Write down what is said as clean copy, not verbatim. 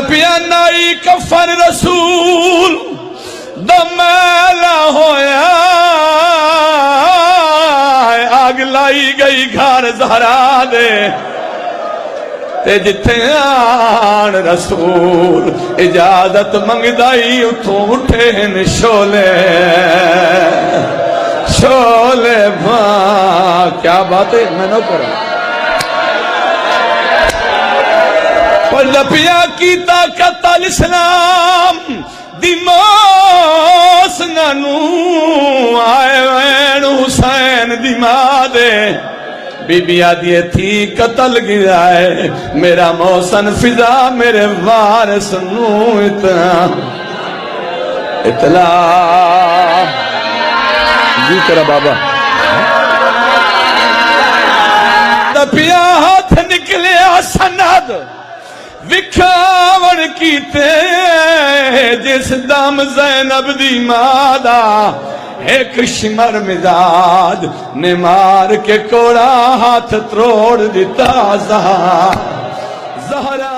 پیا نائی کفن رسول دمیلا ہویا آگ لائی گئی گھر زہرا دے تے جتھے آن رسول اجازت منگدائی اتھوں اٹھے ہیں شولے شولے بھاں کیا بات ہے میں نہ کروں پر لپیا کیتا قتل اسلام دی موس نانو آئے وین حسین دی ماں دے بی بی آدھی تھی قتل گرائے میرا موسن فضا میرے وارث نو اطلاع جی کرا بابا لپیا ہاتھ نکلیا سند وکھاون کیتے جس دم زینب دی مادا ایک شمر مزاج نے مار کے کوڑا ہاتھ تروڑ دیتا زہرا